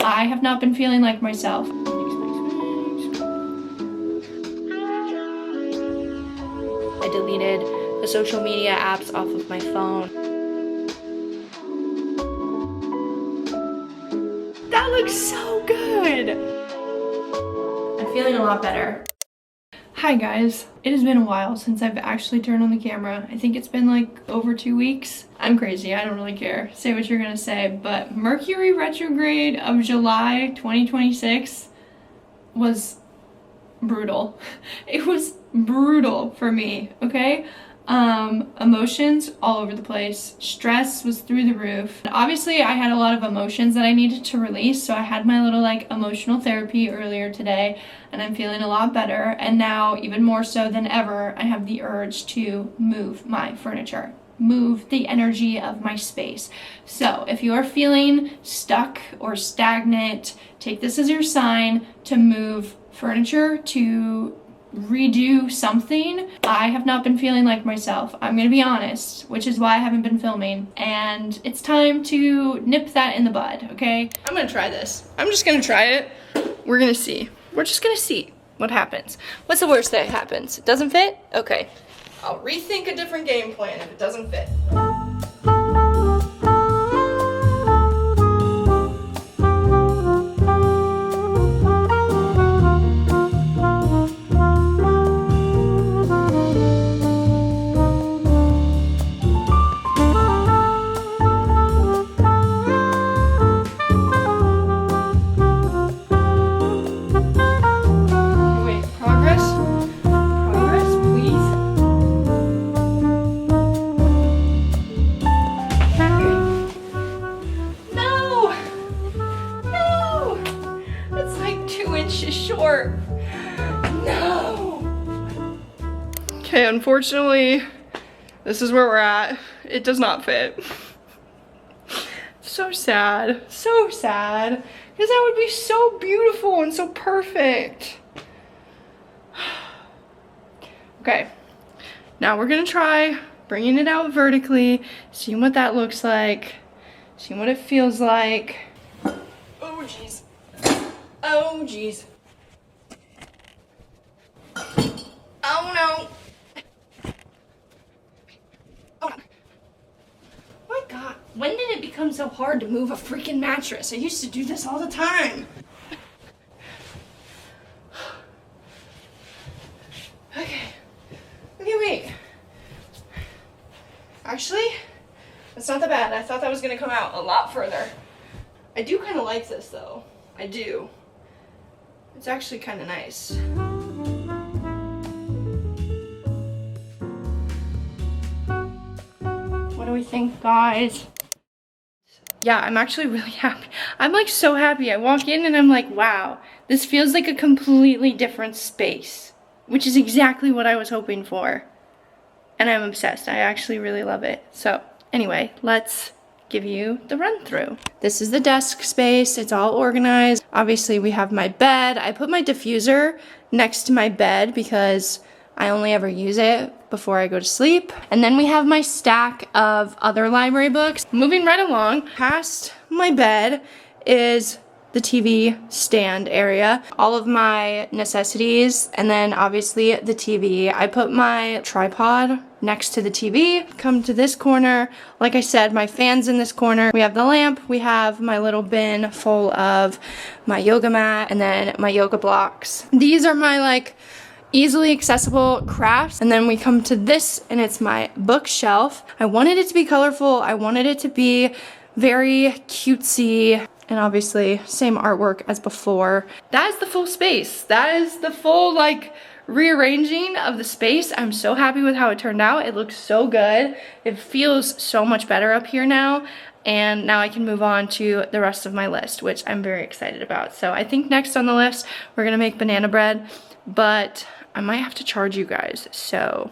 I have not been feeling like myself. I deleted the social media apps off of my phone. That looks so good. I'm feeling a lot better. Hi guys, it has been a while since I've actually turned on the camera. I think it's been like over 2 weeks. I'm crazy, I don't really care. Say what you're gonna say, but Mercury retrograde of July 2026 was brutal. It was brutal for me, okay? Emotions all over the place. Stress was through the roof. Obviously, I had a lot of emotions that I needed to release, so I had my little like emotional therapy earlier today, and I'm feeling a lot better. And now, even more so than ever, I have the urge to move my furniture, move the energy of my space. So if you are feeling stuck or stagnant, take this as your sign to move furniture, to redo something. I have not been feeling like myself, I'm gonna be honest, which is why I haven't been filming, and it's time to nip that in the bud, okay? I'm gonna try this. I'm just gonna try it. We're gonna see. We're just gonna see what happens. What's the worst that happens? It doesn't fit? Okay. I'll rethink a different game plan if it doesn't fit. Short. No. Okay, unfortunately, this is where we're at. It does not fit. So sad. So sad. Because that would be so beautiful and so perfect. Okay. Now we're gonna try bringing it out vertically, seeing what that looks like, seeing what it feels like. Oh, jeez. Oh, jeez. Oh no. Oh no. My God, when did it become so hard to move a freaking mattress? I used to do this all the time. Okay. Okay, wait. Actually, that's not that bad. I thought that was gonna come out a lot further. I do kind of like this though. I do. It's actually kind of nice. What do we think, guys? Yeah, I'm actually really happy. I'm like so happy. I walk in and I'm like, wow, this feels like a completely different space, which is exactly what I was hoping for. And I'm obsessed. I actually really love it. So anyway, let's give you the run through. This is the desk space. It's all organized. Obviously we have my bed. I put my diffuser next to my bed because I only ever use it before I go to sleep. And then we have my stack of other library books. Moving right along, past my bed is the TV stand area. All of my necessities, and then obviously the TV. I put my tripod next to the TV. Come to this corner. Like I said, my fan's in this corner. We have the lamp. We have my little bin full of my yoga mat and then my yoga blocks. These are my like easily accessible crafts. And then we come to this and it's my bookshelf. I wanted it to be colorful. I wanted it to be very cutesy, and obviously same artwork as before. That is the full space. That is the full like rearranging of the space. I'm so happy with how it turned out. It looks so good. It feels so much better up here now. And now I can move on to the rest of my list, which I'm very excited about. So I think next on the list, we're gonna make banana bread, but I might have to charge you guys. So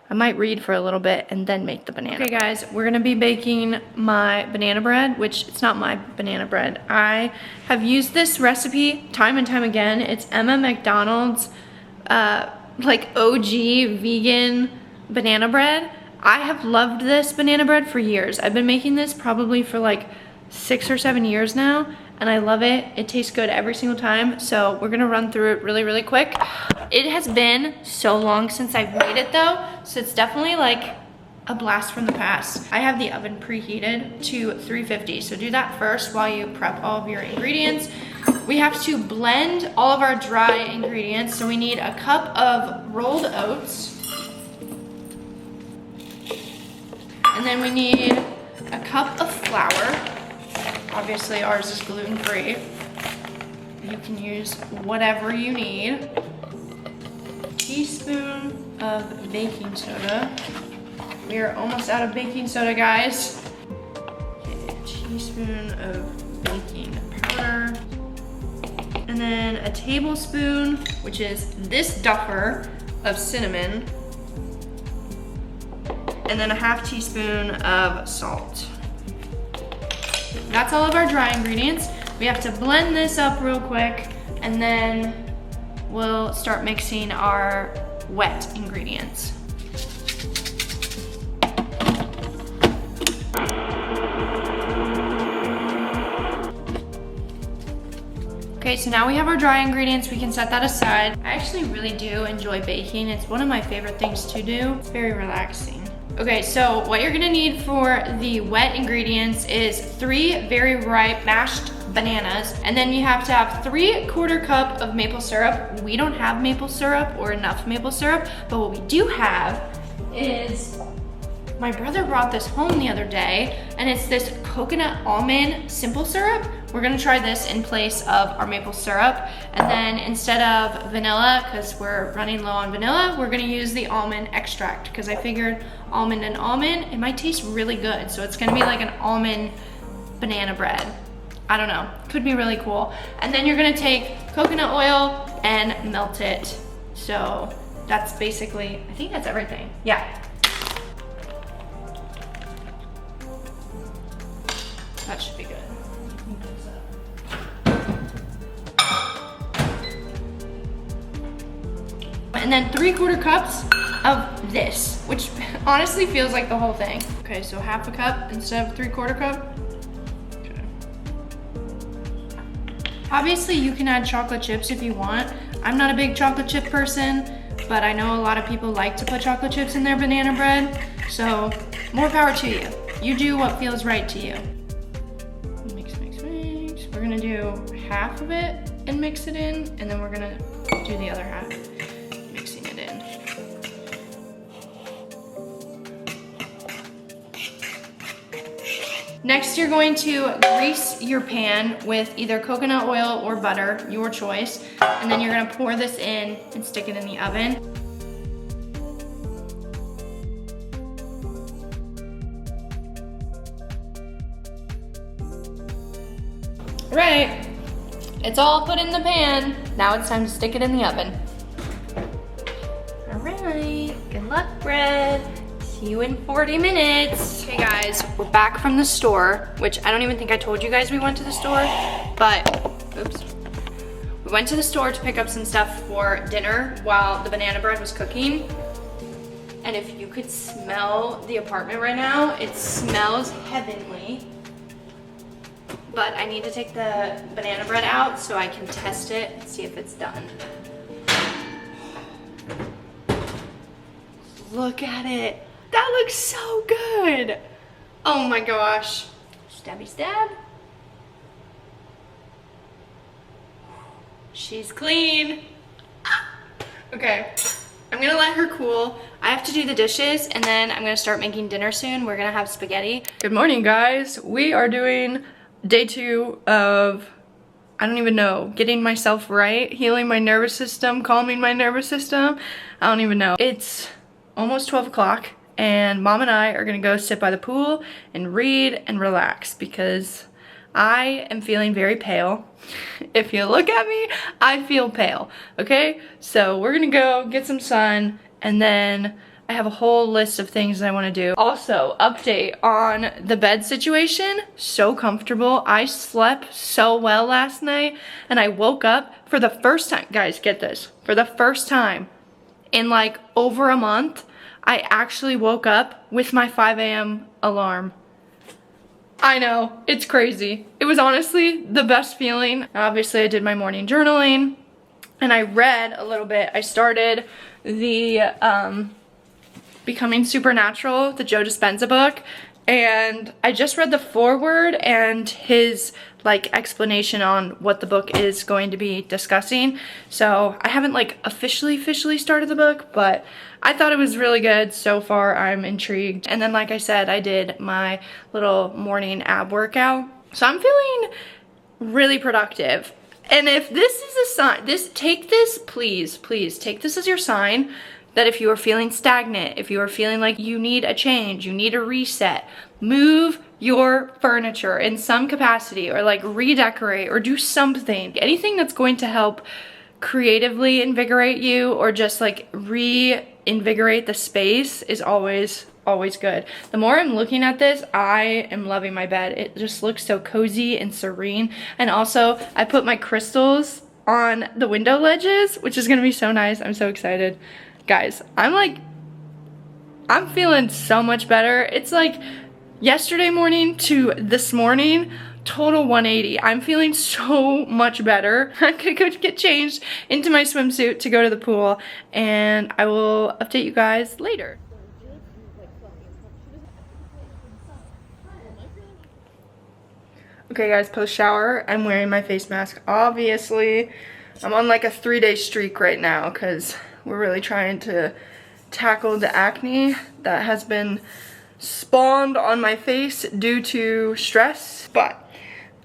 I might read for a little bit and then make the banana. Okay guys, we're gonna be baking my banana bread, which it's not my banana bread. I have used this recipe time and time again. It's Emma McDonald's like OG vegan banana bread. I have loved this banana bread for years. I've been making this probably for like 6 or 7 years now, and I love it. It tastes good every single time. So we're gonna run through it really, really quick. It has been so long since I've made it though, so it's definitely like a blast from the past. I have the oven preheated to 350, so do that first while you prep all of your ingredients. We have to blend all of our dry ingredients, so we need a cup of rolled oats, and then we need a cup of flour. Obviously ours is gluten-free. You can use whatever you need. A teaspoon of baking soda. We are almost out of baking soda, guys. Okay, a teaspoon of baking powder. And then a tablespoon, which is this duffer of cinnamon. And then a half teaspoon of salt. That's all of our dry ingredients. We have to blend this up real quick, and then we'll start mixing our wet ingredients. Okay, so now we have our dry ingredients. We can set that aside. I actually really do enjoy baking. It's one of my favorite things to do. It's very relaxing. Okay, so what you're gonna need for the wet ingredients is 3 very ripe mashed bananas, and then you have to have 3/4 cup of maple syrup. We don't have maple syrup or enough maple syrup, but what we do have is, my brother brought this home the other day, and it's this coconut almond simple syrup. We're gonna try this in place of our maple syrup, and then instead of vanilla, because we're running low on vanilla, we're gonna use the almond extract, because I figured almond and almond, it might taste really good. So it's gonna be like an almond banana bread. I don't know, could be really cool. And then you're gonna take coconut oil and melt it. So that's basically, I think that's everything. Yeah. That should be good. And then 3/4 cups of this, which honestly feels like the whole thing. Okay, so half a cup instead of 3/4 cup. Okay. Obviously you can add chocolate chips if you want. I'm not a big chocolate chip person, but I know a lot of people like to put chocolate chips in their banana bread. So more power to you. You do what feels right to you. Mix, mix, mix. We're gonna do half of it and mix it in, and then we're gonna do the other half. Mixing it in. Next, you're going to grease your pan with either coconut oil or butter, your choice. And then you're gonna pour this in and stick it in the oven. All right, it's all put in the pan. Now it's time to stick it in the oven. All right, good luck, bread. See you in 40 minutes. Okay guys, we're back from the store, which I don't even think I told you guys we went to the store, but, oops. We went to the store to pick up some stuff for dinner while the banana bread was cooking. And if you could smell the apartment right now, it smells heavenly. But I need to take the banana bread out so I can test it and see if it's done. Look at it. That looks so good. Oh my gosh. Stabby stab. She's clean. Okay, I'm gonna let her cool. I have to do the dishes, and then I'm gonna start making dinner soon. We're gonna have spaghetti. Good morning, guys. We are doing day 2 of, I don't even know, getting myself right, healing my nervous system, calming my nervous system. I don't even know. It's almost 12 o'clock. And Mom and I are gonna go sit by the pool and read and relax because I am feeling very pale. If you look at me, I feel pale, okay? So we're gonna go get some sun, and then I have a whole list of things that I wanna do. Also, update on the bed situation, so comfortable. I slept so well last night, and I woke up for the first time, guys, get this, for the first time in like over a month, I actually woke up with my 5 a.m. alarm. I know, it's crazy. It was honestly the best feeling. Obviously, I did my morning journaling and I read a little bit. I started the Becoming Supernatural, the Joe Dispenza book, and I just read the foreword and his like explanation on what the book is going to be discussing. So I haven't like officially started the book, but I thought it was really good. So far I'm intrigued. And then like I said, I did my little morning ab workout. So I'm feeling really productive. And if this is a sign, take this, please take this as your sign that if you are feeling stagnant, if you are feeling like you need a change, you need a reset, move your furniture in some capacity or like redecorate or do something. Anything that's going to help creatively invigorate you or just like reinvigorate the space is always good. The more I'm looking at this, I am loving my bed. It just looks so cozy and serene. And also I put my crystals on the window ledges, which is gonna be so nice. I'm so excited. Guys, I'm feeling so much better. It's like yesterday morning to this morning, total 180. I'm feeling so much better. I'm gonna go get changed into my swimsuit to go to the pool, and I will update you guys later. Okay guys, post shower, I'm wearing my face mask. Obviously, I'm on like a 3-day streak right now because we're really trying to tackle the acne that has been spawned on my face due to stress. But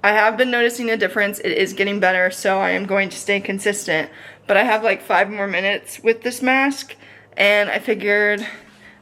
I have been noticing a difference. It is getting better, so I am going to stay consistent. But I have like 5 more minutes with this mask, and I figured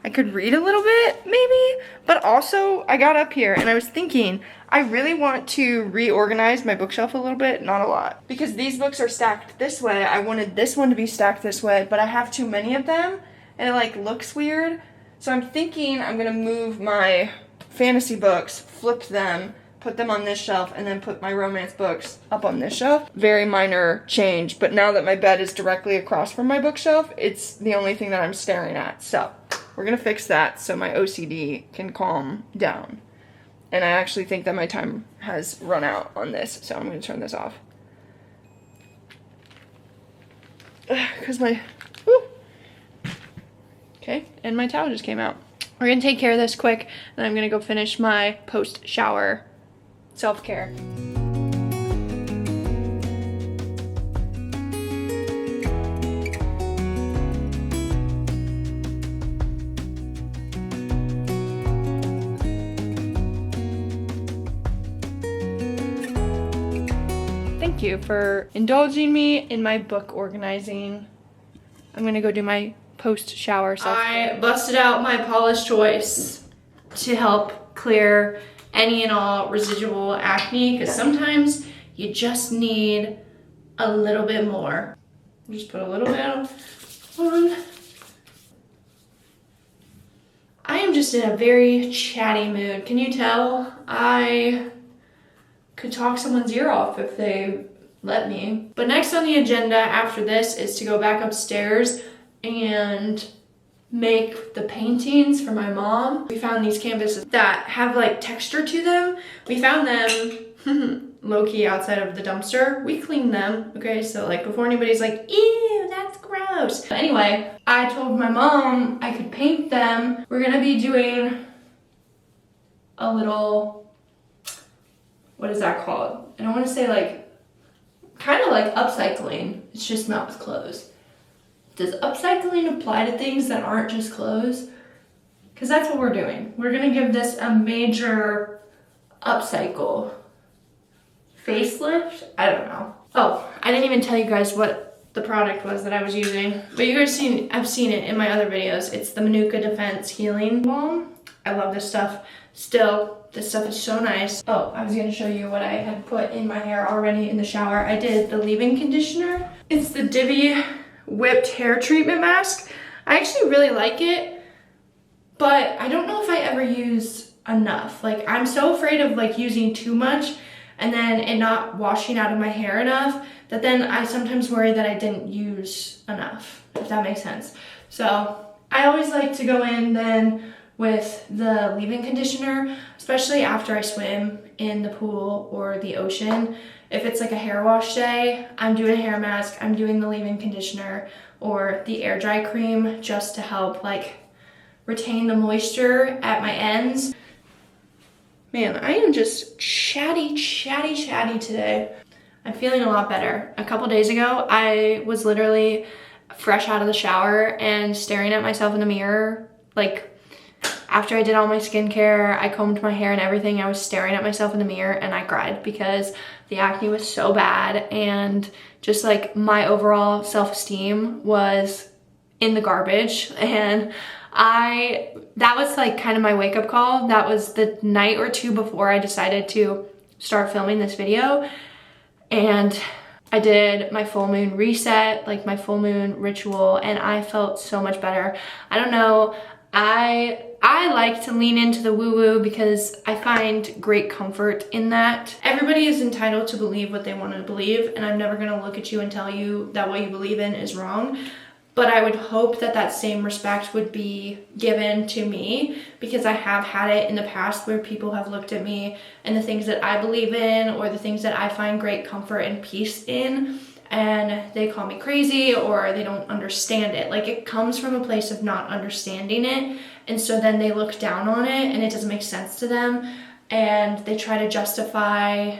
I could read a little bit, maybe. But also, I got up here and I was thinking, I really want to reorganize my bookshelf a little bit, not a lot. Because these books are stacked this way. I wanted this one to be stacked this way, but I have too many of them and it like looks weird. So I'm thinking I'm gonna move my fantasy books, flip them, put them on this shelf, and then put my romance books up on this shelf. Very minor change, but now that my bed is directly across from my bookshelf, it's the only thing that I'm staring at. So we're gonna fix that so my OCD can calm down. And I actually think that my time has run out on this, so I'm gonna turn this off. Cause my, whew. Okay, and my towel just came out. We're gonna take care of this quick, and I'm gonna go finish my post-shower self-care. Thank you for indulging me in my book organizing. I'm gonna go do my post-shower self-care. I busted out my Paula's Choice to help clear any and all residual acne, because sometimes you just need a little bit more. Just put a little bit on. I am just in a very chatty mood. Can you tell? I could talk someone's ear off if they let me. But next on the agenda after this is to go back upstairs and make the paintings for my mom. We found these canvases that have like texture to them. We found them low-key outside of the dumpster. We cleaned them, okay? So like before anybody's like, ew, that's gross. Anyway, I told my mom I could paint them. We're gonna be doing a little, what is that called? I don't wanna say like, kind of like upcycling. It's just not with clothes. Does upcycling apply to things that aren't just clothes? Because that's what we're doing. We're gonna give this a major upcycle. Facelift? I don't know. Oh, I didn't even tell you guys what the product was that I was using. But you guys have seen it in my other videos. It's the Manuka Defense Healing Balm. I love this stuff. Still, this stuff is so nice. Oh, I was gonna show you what I had put in my hair already in the shower. I did the leave-in conditioner. It's the Divi Whipped Hair Treatment Mask. I actually really like it, but I don't know if I ever use enough. Like, I'm so afraid of like using too much and then it not washing out of my hair enough that then I sometimes worry that I didn't use enough, if that makes sense. So I always like to go in then with the leave-in conditioner, especially after I swim in the pool or the ocean. If it's like a hair wash day, I'm doing a hair mask, I'm doing the leave-in conditioner or the air dry cream just to help like retain the moisture at my ends. Man, I am just chatty today. I'm feeling a lot better. A couple days ago, I was literally fresh out of the shower and staring at myself in the mirror. Like, after I did all my skincare, I combed my hair and everything, I was staring at myself in the mirror and I cried because the acne was so bad and just like my overall self-esteem was in the garbage. And that was like kind of my wake-up call. That was the night or two before I decided to start filming this video. And I did my full moon reset, like my full moon ritual, and I felt so much better. I don't know, I like to lean into the woo-woo because I find great comfort in that. Everybody is entitled to believe what they want to believe, and I'm never gonna look at you and tell you that what you believe in is wrong. But I would hope that that same respect would be given to me, because I have had it in the past where people have looked at me and the things that I believe in or the things that I find great comfort and peace in, and they call me crazy or they don't understand it. Like, it comes from a place of not understanding it, and so then they look down on it and it doesn't make sense to them, and they try to justify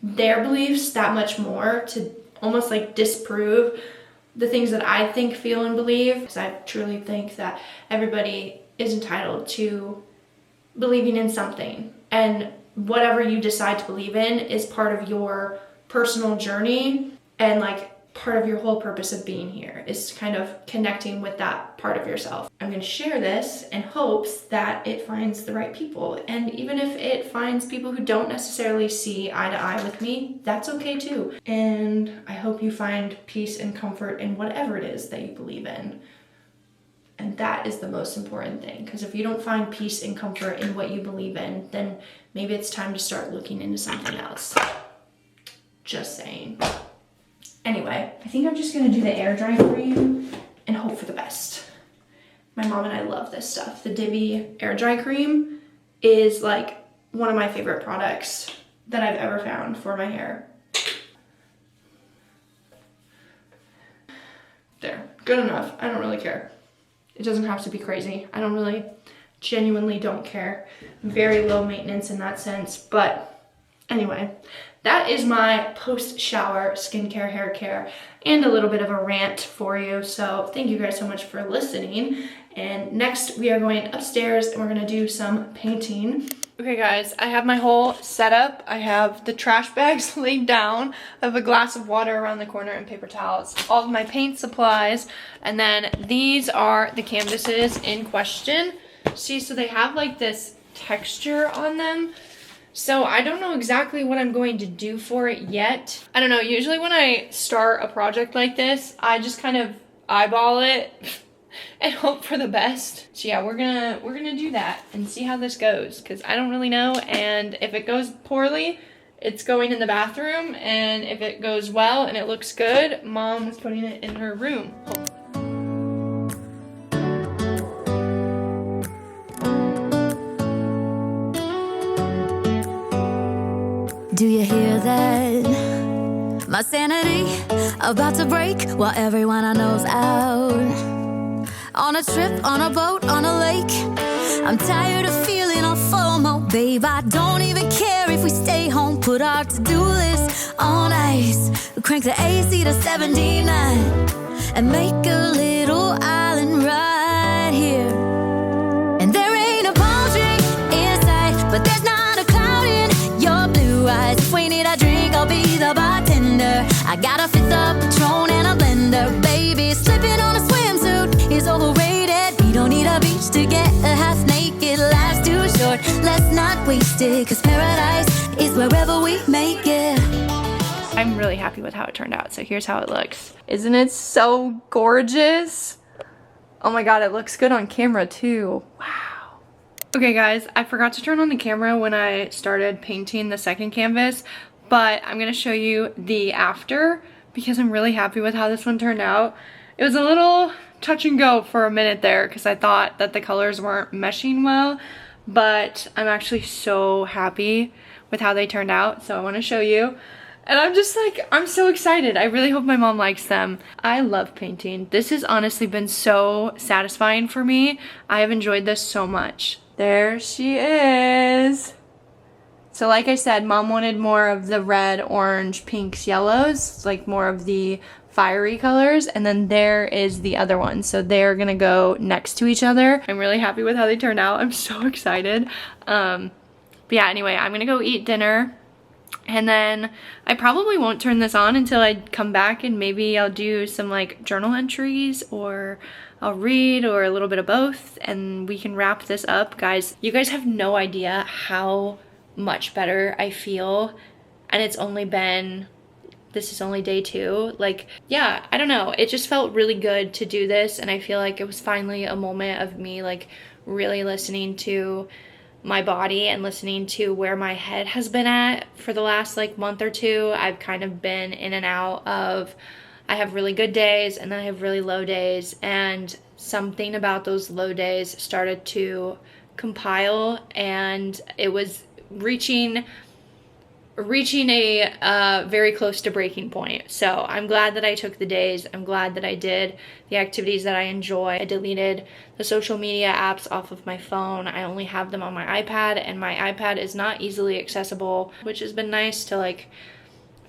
their beliefs that much more to almost like disprove the things that I think, feel, and believe, because I truly think that everybody is entitled to believing in something, and whatever you decide to believe in is part of your personal journey, and like part of your whole purpose of being here is kind of connecting with that part of yourself. I'm going to share this in hopes that it finds the right people, and even if it finds people who don't necessarily see eye to eye with me, that's okay too. And I hope you find peace and comfort in whatever it is that you believe in. And that is the most important thing, because if you don't find peace and comfort in what you believe in, then maybe it's time to start looking into something else. Just saying. Anyway, I think I'm just gonna do the air dry cream and hope for the best. My mom and I love this stuff. The Divi air dry cream is like one of my favorite products that I've ever found for my hair. There, good enough. I don't really care. It doesn't have to be crazy. I genuinely don't care. Very low maintenance in that sense, but anyway. That is my post-shower skincare, hair care, and a little bit of a rant for you. So thank you guys so much for listening. And next we are going upstairs and we're gonna do some painting. Okay guys, I have my whole setup. I have the trash bags laid down. I have a glass of water around the corner and paper towels. All of my paint supplies. And then these are the canvases in question. See, so they have like this texture on them. So I don't know exactly what I'm going to do for it yet. I don't know, usually when I start a project like this, I just kind of eyeball it and hope for the best. So yeah, we're gonna do that and see how this goes, because I don't really know, and if it goes poorly, it's going in the bathroom, and if it goes well and it looks good, Mom is putting it in her room. Do you hear that? My sanity about to break while everyone I know's out. On a trip, on a boat, on a lake. I'm tired of feeling all FOMO, babe. I don't even care if we stay home. Put our to-do list on ice. Crank the AC to 79 and make a little island right here. And there ain't a palm tree in sight, but there's not a cloud in your blue eyes. If we need a drink, I'll be the bartender. I got a fifth of Patron and a blender, baby. Slipping on a swimsuit is overrated. We don't need a beach to get a half naked. Life's too short, let's not waste it, 'cause paradise is wherever we make it. I'm really happy with how it turned out, so here's how it looks. Isn't it so gorgeous? Oh my god, it looks good on camera too. Wow. Okay guys, I forgot to turn on the camera when I started painting the second canvas, but I'm gonna show you the after because I'm really happy with how this one turned out. It was a little touch and go for a minute there because I thought that the colors weren't meshing well, but I'm actually so happy with how they turned out, so I want to show you. And I'm just like, I'm so excited. I really hope my mom likes them. I love painting. This has honestly been so satisfying for me. I have enjoyed this so much. There she is. So like I said, mom wanted more of the red, orange, pinks, yellows, like more of the fiery colors, and then there is the other one. So they're gonna go next to each other. I'm really happy with how they turned out. I'm so excited. But yeah, anyway, I'm gonna go eat dinner. And then I probably won't turn this on until I come back, and maybe I'll do some like journal entries, or I'll read, or a little bit of both, and we can wrap this up. Guys, you guys have no idea how much better I feel, and it's only been, this is only day 2. Like, yeah, I don't know, it just felt really good to do this, and I feel like it was finally a moment of me like really listening to my body and listening to where my head has been at for the last like month or two. I've kind of been in and out of, I have really good days and then I have really low days, and something about those low days started to compile, and it was reaching a very close to breaking point. So I'm glad that I took the days. I'm glad that I did the activities that I enjoy. I deleted the social media apps off of my phone. I only have them on my iPad, and my iPad is not easily accessible, which has been nice to like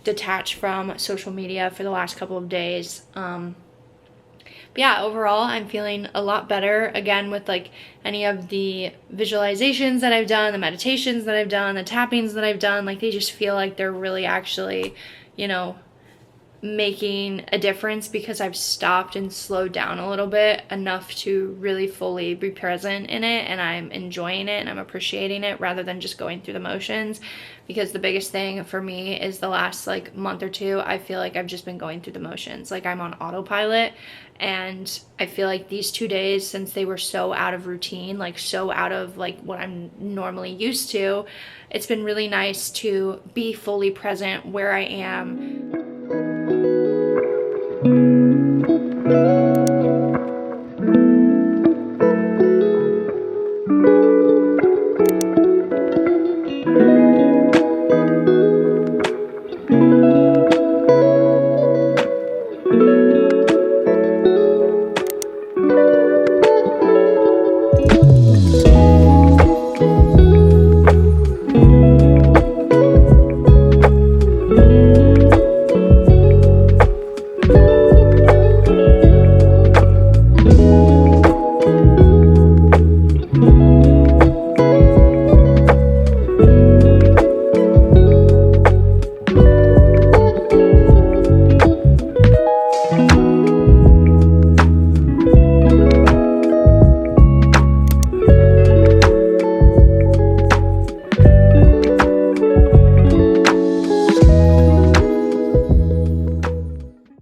detach from social media for the last couple of days. But yeah, overall, I'm feeling a lot better. Again, with like any of the visualizations that I've done, the meditations that I've done, the tappings that I've done, like they just feel like they're really actually, you know, making a difference, because I've stopped and slowed down a little bit enough to really fully be present in it, and I'm enjoying it and I'm appreciating it rather than just going through the motions. Because the biggest thing for me is the last like month or two, I feel like I've just been going through the motions. Like I'm on autopilot, and I feel like these 2 days, since they were so out of routine, like so out of like what I'm normally used to, it's been really nice to be fully present where I am